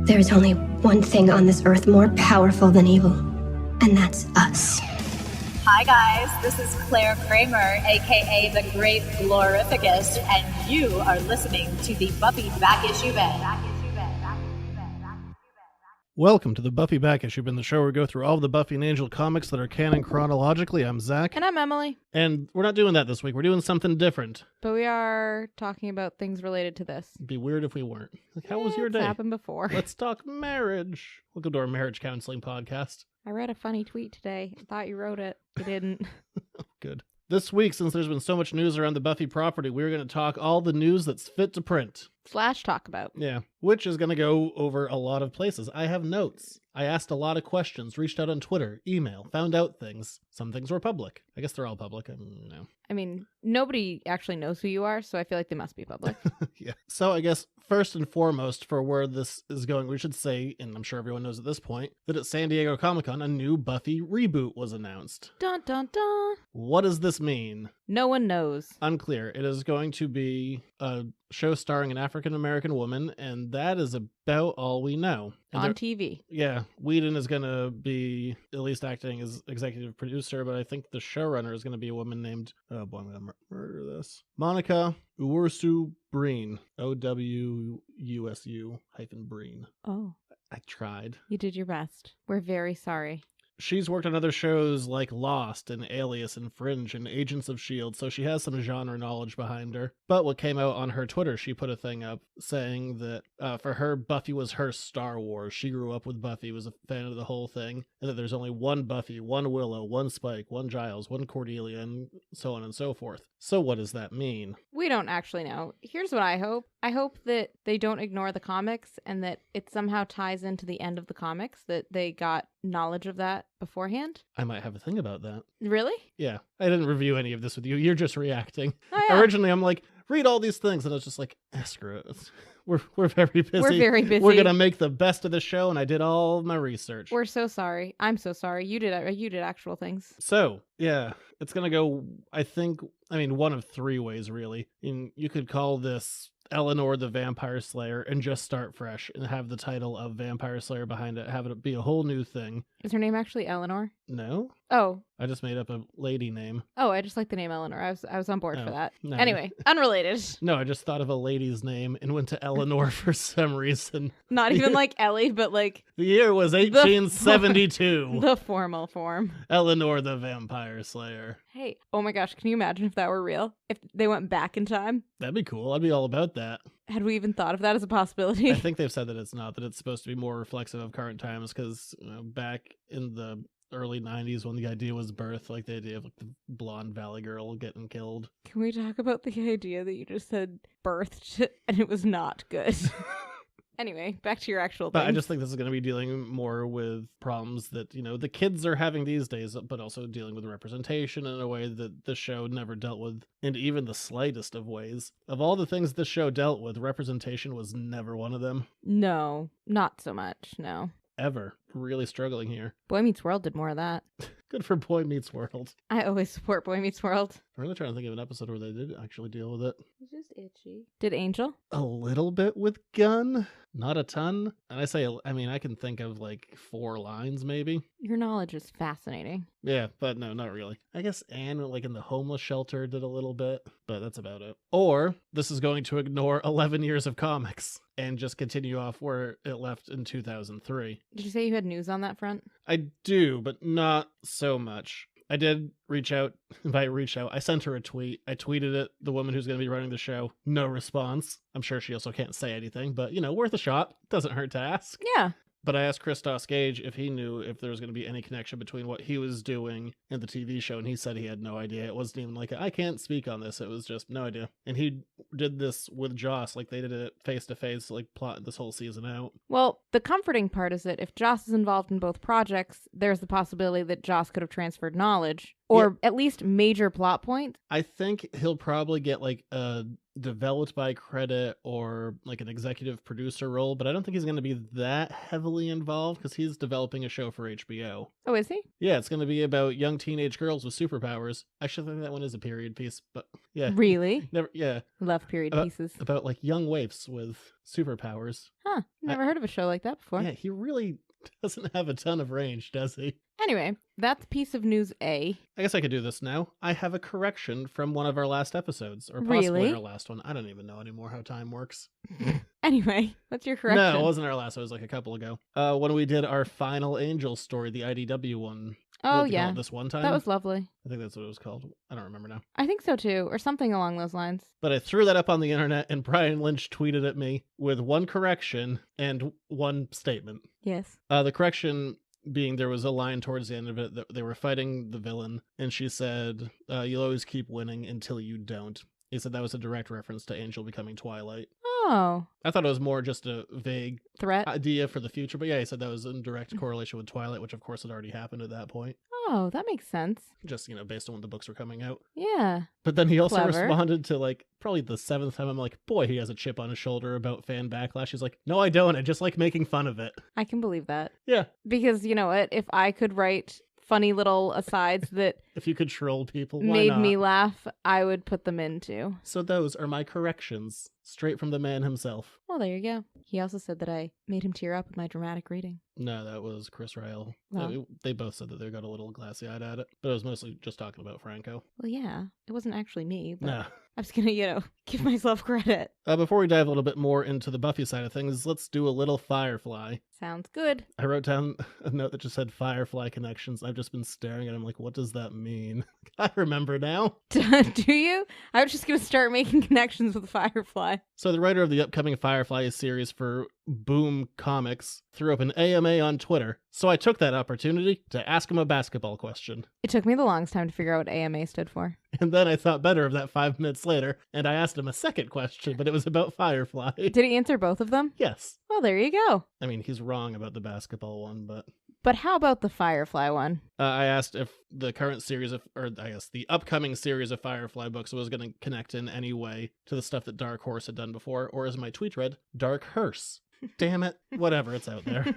There's only one thing on this earth more powerful than evil, and that's us. Hi guys, this is Claire Kramer, aka the Great Glorificus, and you are listening to the Buffy Back Issue Bed. Welcome to the Buffy Back Issue, the show where we go through all of the Buffy and Angel comics that are canon chronologically. I'm Zach. And I'm Emily. And we're not doing that this week. We're doing something different. But we are talking about things related to this. It'd be weird if we weren't. Like, how was your day? It's happened before. Let's talk marriage. Welcome to our marriage counseling podcast. I read a funny tweet today. I thought you wrote it. You didn't. Good. This week, since there's been so much news around the Buffy property, we're going to talk all the news that's fit to print. / talk about. Yeah, which is going to go over a lot of places. I have notes. I asked a lot of questions, reached out on Twitter, email, found out things. Some things were public. I guess they're all public. No. I mean, nobody actually knows who you are, so I feel like they must be public. Yeah. So I guess first and foremost, for where this is going, we should say, and I'm sure everyone knows at this point, that at San Diego Comic-Con, a new Buffy reboot was announced. Dun dun dun. What does this mean? No one knows. Unclear. It is going to be a show starring an African-American woman, and that is about all we know. And On TV. Yeah. Whedon is going to be at least acting as executive producer, but I think the showrunner is going to be a woman named, oh boy, I'm going to murder this, Monica Uwusu Breen. OWUSU-Breen. Oh. I tried. You did your best. We're very sorry. She's worked on other shows like Lost and Alias and Fringe and Agents of S.H.I.E.L.D., so she has some genre knowledge behind her. But what came out on her Twitter, she put a thing up saying that for her, Buffy was her Star Wars. She grew up with Buffy, was a fan of the whole thing, and that there's only one Buffy, one Willow, one Spike, one Giles, one Cordelia, and so on and so forth. So what does that mean? We don't actually know. Here's what I hope. I hope that they don't ignore the comics and that it somehow ties into the end of the comics, that they got knowledge of that beforehand. I might have a thing about that. Really? Yeah. I didn't review any of this with you. You're just reacting. Oh, yeah. Originally, I'm like, read all these things. And I was just like, screw it. We're very busy. We're very busy. We're going to make the best of the show. And I did all my research. We're so sorry. I'm so sorry. You did actual things. So, yeah, it's going to go, one of three ways, really. And you could call this Eleanor the Vampire Slayer and just start fresh and have the title of Vampire Slayer behind it, have it be a whole new thing. Is her name actually Eleanor? No. Oh. I just made up a lady name. Oh, I just like the name Eleanor. I was on board for that. No. Anyway, unrelated. No, I just thought of a lady's name and went to Eleanor for some reason. Not even like Ellie, but like... The year was 1872. The formal form. Eleanor the Vampire Slayer. Hey, oh my gosh, can you imagine if that were real? If they went back in time? That'd be cool. I'd be all about that. Had we even thought of that as a possibility? I think they've said that it's not, that it's supposed to be more reflexive of current times because back in the early 90s when the idea was birthed, like the idea of like the blonde valley girl getting killed. Can we talk about the idea that you just said birthed and it was not good? Anyway, back to your actual thing. But I just think this is going to be dealing more with problems that, the kids are having these days, but also dealing with representation in a way that the show never dealt with, in even the slightest of ways. Of all the things this show dealt with, representation was never one of them. No, not so much, no. Ever. Really struggling here. Boy Meets World did more of that. Good for Boy Meets World. I always support Boy Meets World. I'm really trying to think of an episode where they did actually deal with it. It's just itchy. Did Angel? A little bit with Gunn. Not a ton. And I can think of like 4 lines maybe. Your knowledge is fascinating. Yeah, but no, not really. I guess Anne, like in the homeless shelter, did a little bit, but that's about it. Or this is going to ignore 11 years of comics and just continue off where it left in 2003. Did you say you had news on that front? I do, but not so much. I did reach out. I sent her a tweet. I tweeted it, the woman who's going to be running the show. No response. I'm sure she also can't say anything, but, worth a shot. Doesn't hurt to ask. Yeah. But I asked Christos Gage if he knew if there was going to be any connection between what he was doing and the TV show, and he said he had no idea. It wasn't even like, I can't speak on this. It was just no idea. And he did this with Joss, like they did it face-to-face, like plotted this whole season out. Well, the comforting part is that if Joss is involved in both projects, there's the possibility that Joss could have transferred knowledge. or at least major plot points. I think he'll probably get like a developed by credit or like an executive producer role, but I don't think he's going to be that heavily involved because he's developing a show for HBO. Oh, is he? Yeah, it's going to be about young teenage girls with superpowers. I should think that one is a period piece, but yeah. Really? Never. Yeah. Love period pieces. About like young waifs with superpowers. Huh. Never heard of a show like that before. Yeah, he really doesn't have a ton of range, does he? Anyway, that's piece of news A. I guess I could do this now. I have a correction from one of our last episodes, or possibly Really? our last one. I don't even know anymore how time works. Anyway, what's your correction? No, it wasn't our last. It was like a couple ago. When we did our final Angel story, the IDW one. Oh, What did they call yeah. it, This one time. That was lovely. I think that's what it was called. I don't remember now. I think so too, or something along those lines. But I threw that up on the internet, and Brian Lynch tweeted at me with one correction and one statement. Yes. The correction being there was a line towards the end of it that they were fighting the villain, and she said, "You'll always keep winning until you don't." He said that was a direct reference to Angel becoming Twilight. Oh. I thought it was more just a vague Threat? idea for the future, but yeah, he said that was in direct correlation with Twilight, which of course had already happened at that point. Oh, that makes sense. Just, based on when the books were coming out. Yeah. But then he also Clever. responded to, like, probably the 7th time. I'm like, boy, he has a chip on his shoulder about fan backlash. He's like, no, I don't. I just like making fun of it. I can believe that. Yeah. Because you know what? If I could write funny little asides that If you could troll people, why made not? me laugh, I would put them in too. So those are my corrections, straight from the man himself. Well, there you go. He also said that I made him tear up with my dramatic reading. No, that was Chris Ryle. Wow. They both said that they got a little glassy-eyed at it, but it was mostly just talking about Franco. Well, yeah. It wasn't actually me, but No. I was going to, give myself credit. Before we dive a little bit more into the Buffy side of things, let's do a little Firefly. Sounds good. I wrote down a note that just said Firefly connections. I've just been staring at him like, what does that mean? I remember now. Do you? I was just going to start making connections with Firefly. So the writer of the upcoming Firefly series for Boom Comics threw up an AMA on Twitter, so I took that opportunity to ask him a basketball question. It took me the longest time to figure out what AMA stood for. And then I thought better of that 5 minutes later, and I asked him a second question, but it was about Firefly. Did he answer both of them? Yes. Well, there you go. I mean, he's wrong about the basketball one, but... But how about the Firefly one? I asked if the current series the upcoming series of Firefly books was going to connect in any way to the stuff that Dark Horse had done before, or as my tweet read, Dark Hearse. Damn it. Whatever, it's out there.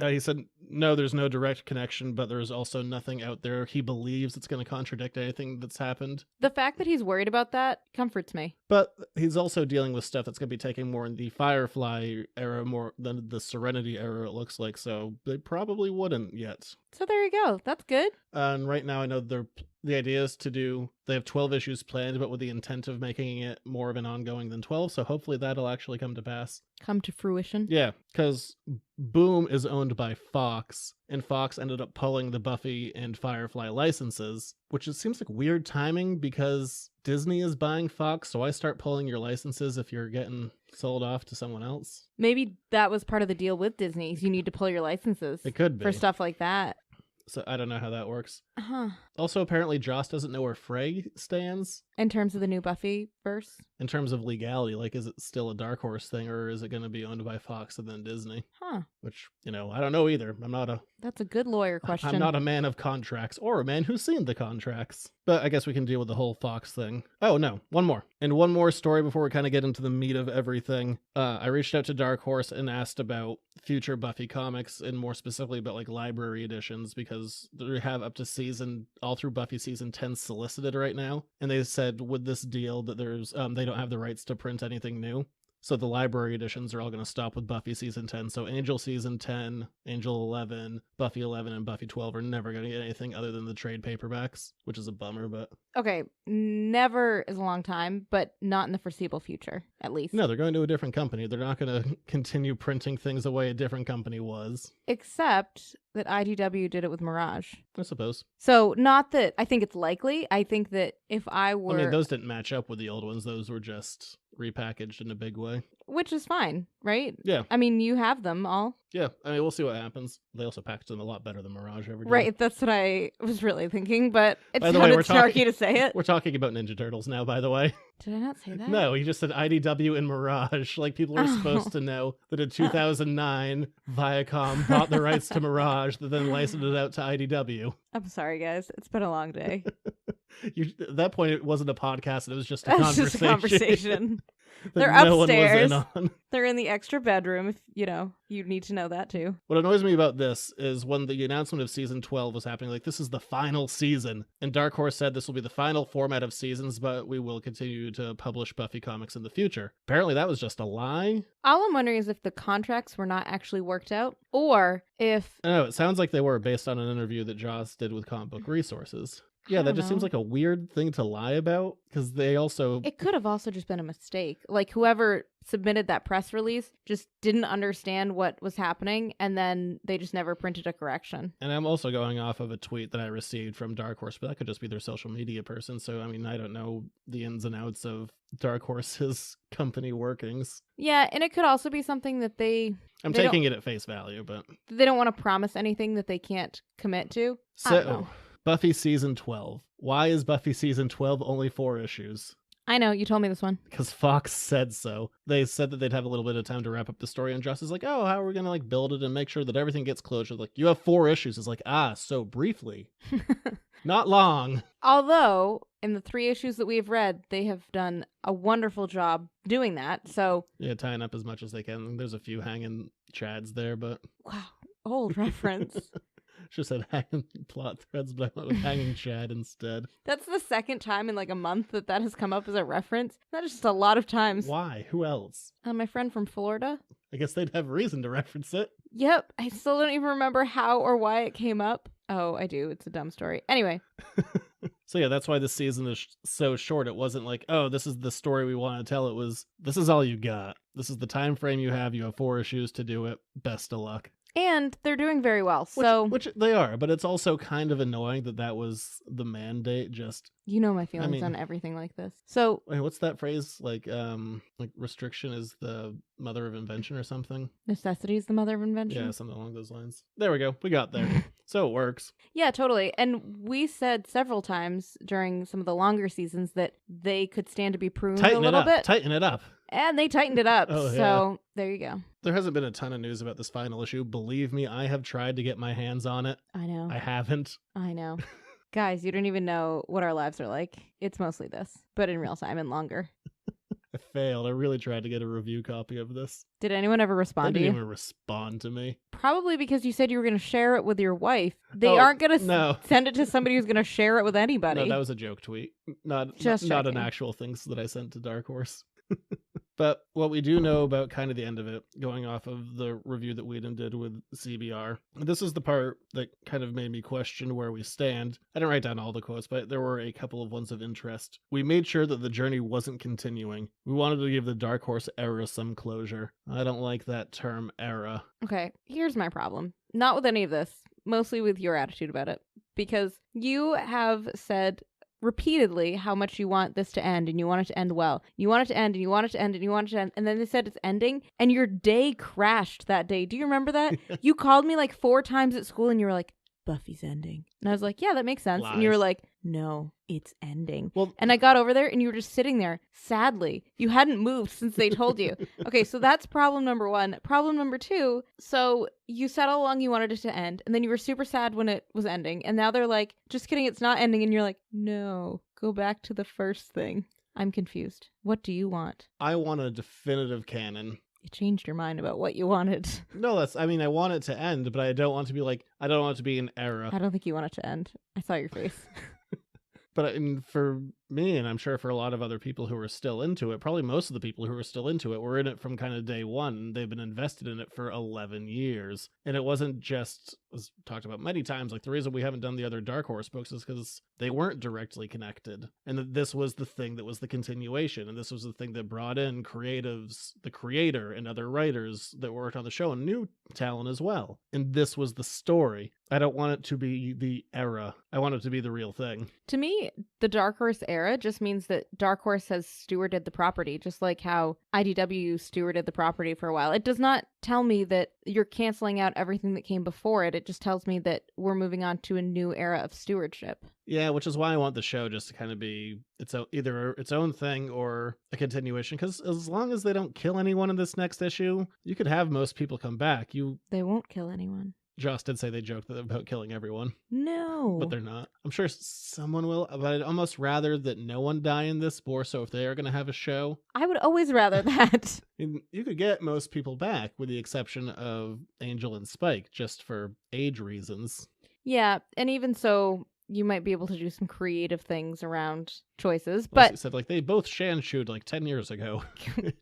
He said, no, there's no direct connection, but there's also nothing out there he believes it's going to contradict anything that's happened. The fact that he's worried about that comforts me. But he's also dealing with stuff that's going to be taking more in the Firefly era more than the Serenity era, it looks like, so they probably wouldn't yet. So there you go. That's good. And right now I know the idea is they have 12 issues planned, but with the intent of making it more of an ongoing than 12, so hopefully that'll actually come to pass. Come to fruition. Yeah, because Boom is owned by Fox, and Fox ended up pulling the Buffy and Firefly licenses, which it seems like weird timing because Disney is buying Fox, so I start pulling your licenses if you're getting sold off to someone else. Maybe that was part of the deal with Disney. You need to pull your licenses. It could be. For stuff like that. So I don't know how that works. Uh-huh. Also, apparently Joss doesn't know where Frey stands. In terms of the new Buffy verse? In terms of legality, like, is it still a Dark Horse thing, or is it going to be owned by Fox and then Disney? Huh. Which, I don't know either. That's a good lawyer question. I'm not a man of contracts, or a man who's seen the contracts. But I guess we can deal with the whole Fox thing. Oh, no, one more. And one more story before we kind of get into the meat of everything. I reached out to Dark Horse and asked about future Buffy comics, and more specifically about, like, library editions, because they have up to all through Buffy season 10 solicited right now. And they said with this deal that there's they don't have the rights to print anything new. So the library editions are all going to stop with Buffy season 10. So Angel season 10, Angel 11, Buffy 11, and Buffy 12 are never going to get anything other than the trade paperbacks, which is a bummer, but... Okay, never is a long time, but not in the foreseeable future, at least. No, they're going to a different company. They're not going to continue printing things the way a different company was. Except that IDW did it with Mirage. I suppose. So, not that I think it's likely. I think that if I were... I mean, those didn't match up with the old ones. Those were just repackaged in a big way. which is fine, right? Yeah. I mean, you have them all. Yeah, I mean, we'll see what happens. They also package them a lot better than Mirage ever did. Right, that's what I was really thinking, but it By the way, sounded we're snarky to say it. We're talking about Ninja Turtles now, by the way. Did I not say that? No, you just said IDW and Mirage. Like, people are supposed to know that in 2009, Viacom bought the rights to Mirage that then licensed it out to IDW. I'm sorry, guys. It's been a long day. At that point, it wasn't a podcast, and it was just a It's conversation. just a conversation. that They're no upstairs. one was in on. They're in the extra bedroom, if you need to know that too. What annoys me about this is when the announcement of season 12 was happening, like, this is the final season. And Dark Horse said this will be the final format of seasons, but we will continue to publish Buffy comics in the future. Apparently that was just a lie. All I'm wondering is if the contracts were not actually worked out, or if... I don't know, it sounds like they were based on an interview that Joss did with Comic Book Resources. Yeah, that just seems like a weird thing to lie about, because they also... It could have also just been a mistake. Like, whoever submitted that press release just didn't understand what was happening, and then they just never printed a correction. And I'm also going off of a tweet that I received from Dark Horse, but that could just be their social media person, so, I mean, I don't know the ins and outs of Dark Horse's company workings. Yeah, and it could also be something that I'm taking it at face value, but... They don't want to promise anything that they can't commit to. I don't know. Buffy Season 12. Why is Buffy Season 12 only 4 issues? I know, you told me this one. Because Fox said so. They said that they'd have a little bit of time to wrap up the story, and Joss is like, oh, how are we going to like build it and make sure that everything gets closure? Like, you have 4 issues. It's like, so briefly. Not long. Although, in the 3 issues that we've read, they have done a wonderful job doing that, so... Yeah, tying up as much as they can. There's a few hanging chads there, but... Wow, old reference. Just said hanging plot threads, but I went with hanging Chad instead. That's the second time in like a month that has come up as a reference. That is just a lot of times. Why? Who else? My friend from Florida. I guess they'd have reason to reference it. Yep. I still don't even remember how or why it came up. Oh, I do. It's a dumb story. Anyway. So yeah, that's why this season is so short. It wasn't like, oh, this is the story we want to tell. It was, this is all you got. This is the time frame you have. You have 4 issues to do it. Best of luck. And they're doing very well, which they are, but it's also kind of annoying that was the mandate. Just my feelings on everything like this. So wait, what's that phrase? Like restriction is the mother of invention or something. Necessity is the mother of invention. Yeah, something along those lines. There we go. We got there. So it works. Yeah, totally. And we said several times during some of the longer seasons that they could stand to be pruned a little bit. Tighten it up. And they tightened it up. Oh, so there you go. There hasn't been a ton of news about this final issue. Believe me, I have tried to get my hands on it. I know. I haven't. I know. Guys, you don't even know what our lives are like. It's mostly this, but in real time and longer. I failed. I really tried to get a review copy of this. Did anyone ever respond to you? They didn't even respond to me. Probably because you said you were going to share it with your wife. They aren't going to send it to somebody who's going to share it with anybody. No, that was a joke tweet. Not an actual thing that I sent to Dark Horse. But what we do know about kind of the end of it, going off of the review that Whedon did with CBR, this is the part that kind of made me question where we stand. I didn't write down all the quotes, but there were a couple of ones of interest. We made sure that the journey wasn't continuing. We wanted to give the Dark Horse era some closure. I don't like that term, era. Okay, here's my problem. Not with any of this, mostly with your attitude about it. Because you have said repeatedly how much you want this to end and you want it to end well. You want it to end and you want it to end and you want it to end. And then they said it's ending and your day crashed that day. Do you remember that? You called me like 4 times at school and you were like, Buffy's ending. And I was like, yeah, that makes sense. Lies. And you were like, no, it's ending. Well, and I got over there and you were just sitting there, sadly. You hadn't moved since they told you. Okay, so that's problem number 1. Problem number 2, so you said all along you wanted it to end, and then you were super sad when it was ending, and now they're like, just kidding, it's not ending, and you're like, no, go back to the first thing. I'm confused. What do you want? I want a definitive canon. You changed your mind about what you wanted. No, I want it to end, but I don't want it to be an era. I don't think you want it to end. I saw your face. But for me, and I'm sure for a lot of other people who are still into it, probably most of the people who are still into it were in it from kind of day one. They've been invested in it for 11 years. And it wasn't just, as talked about many times, like the reason we haven't done the other Dark Horse books is because they weren't directly connected. And that this was the thing that was the continuation. And this was the thing that brought in creatives, the creator and other writers that worked on the show and new talent as well. And this was the story. I don't want it to be the era. I want it to be the real thing. To me, the Dark Horse era era just means that Dark Horse has stewarded the property, just like how IDW stewarded the property for a while. It does not tell me that you're canceling out everything that came before it. It just tells me that we're moving on to a new era of stewardship. Yeah, which is why I want the show just to kind of be either its own thing or a continuation. Because as long as they don't kill anyone in this next issue, you could have most people come back. They won't kill anyone. Joss did say they joked about killing everyone. No. But they're not. I'm sure someone will, but I'd almost rather that no one die in this more so if they are going to have a show. I would always rather that. I mean, you could get most people back with the exception of Angel and Spike, just for age reasons. Yeah, and even so, you might be able to do some creative things around choices, but... Except, like, they both Shanshu'd, 10 years ago.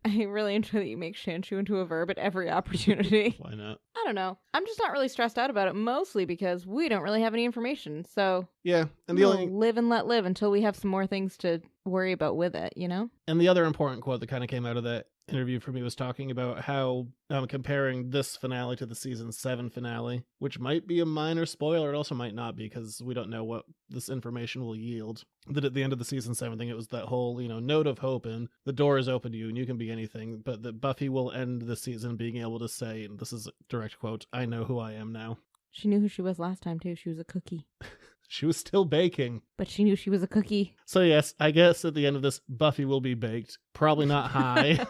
I really enjoy that you make Shanshu into a verb at every opportunity. Why not? I don't know. I'm just not really stressed out about it, mostly because we don't really have any information, so... Yeah, and we'll live and let live until we have some more things to worry about with it, you know? And the other important quote that kind of came out of that interview for me was talking about how comparing this finale to the season 7 finale, which might be a minor spoiler, it also might not be because we don't know what this information will yield. That at the end of the season 7 thing, it was that whole, note of hope and the door is open to you and you can be anything, but that Buffy will end the season being able to say, and this is a direct quote, "I know who I am now." She knew who she was last time too. She was a cookie. She was still baking. But she knew she was a cookie. So yes, I guess at the end of this, Buffy will be baked. Probably not high.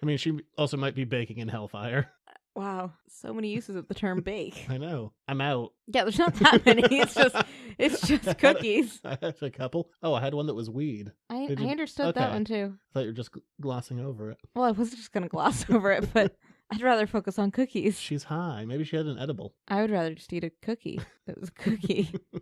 I mean, she also might be baking in Hellfire. Wow, so many uses of the term bake. I know. I'm out. Yeah, there's not that many. It's just cookies. I had a couple. Oh, I had one that was weed. I understood that one too. I thought you were just glossing over it. Well, I was just going to gloss over it, but I'd rather focus on cookies. She's high. Maybe she had an edible. I would rather just eat a cookie. It was a cookie. A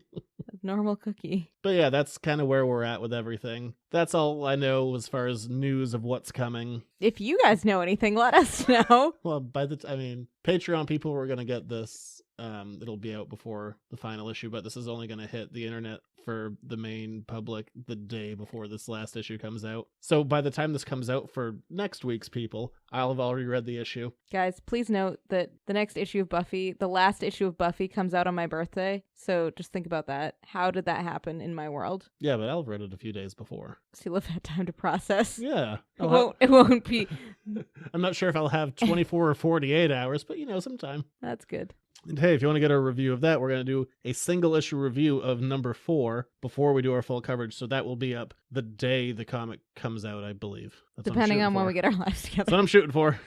normal cookie. But yeah, that's kind of where we're at with everything. That's all I know as far as news of what's coming. If you guys know anything, let us know. Well, Patreon people were going to get this. It'll be out before the final issue, but this is only going to hit the internet for the main public the day before this last issue comes out. So by the time this comes out for next week's people, I'll have already read the issue. Guys, please note that the next issue of Buffy, the last issue of Buffy, comes out on my birthday. So just think about that. How did that happen in my world? Yeah, but I'll have read it a few days before. So you'll have had time to process. Yeah. It won't be... I'm not sure if I'll have 24 or 48 hours, but sometime. That's good. And hey, if you want to get a review of that, we're going to do a single issue review of number 4 before we do our full coverage. So that will be up the day the comic comes out, I believe. Depending on when we get our lives together. That's what I'm shooting for.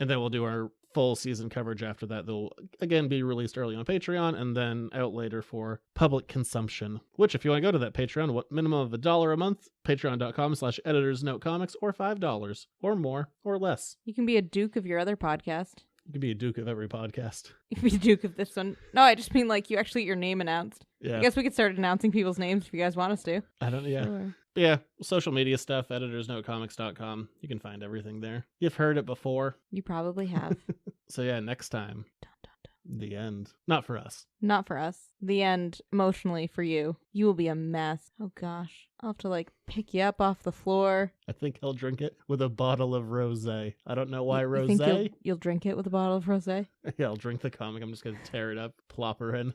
And then we'll do our full season coverage after that. They'll again be released early on Patreon and then out later for public consumption. Which, if you want to go to that Patreon, what minimum of $1 a month, patreon.com/editorsnotecomics, or $5 or more or less. You can be a duke of your other podcast. You can be a duke of every podcast. You can be a duke of this one. No, I just mean you actually get your name announced. Yeah. I guess we could start announcing people's names if you guys want us to. I don't know. Yeah. Sure. Yeah. Social media stuff, editorsnotecomics.com. You can find everything there. You've heard it before. You probably have. So yeah, next time. Dun, dun, dun. The end. Not for us. Not for us. The end, emotionally, for you. You will be a mess. Oh gosh. I'll have to pick you up off the floor. I think I'll drink it with a bottle of rosé. I don't know why you rosé. Think you'll drink it with a bottle of rosé? Yeah, I'll drink the comic. I'm just going to tear it up, plop her in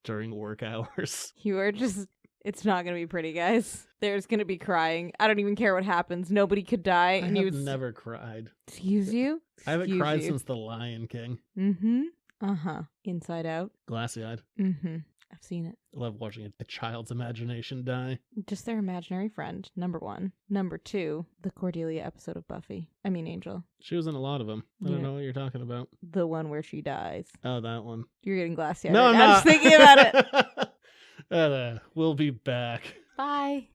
during work hours. You are just... It's not going to be pretty, guys. There's going to be crying. I don't even care what happens. Nobody could die. I have never cried. Excuse you? I haven't cried since The Lion King. Mm-hmm. Uh-huh. Inside Out. Glassy-eyed. Mm-hmm. I've seen it. I love watching a child's imagination die. Just their imaginary friend, number 1. Number 2, the Cordelia episode of Buffy. I mean, Angel. She was in a lot of them. I don't know what you're talking about. The one where she dies. Oh, that one. You're getting glassy-eyed. No, I'm not. just thinking about it. We'll be back. Bye.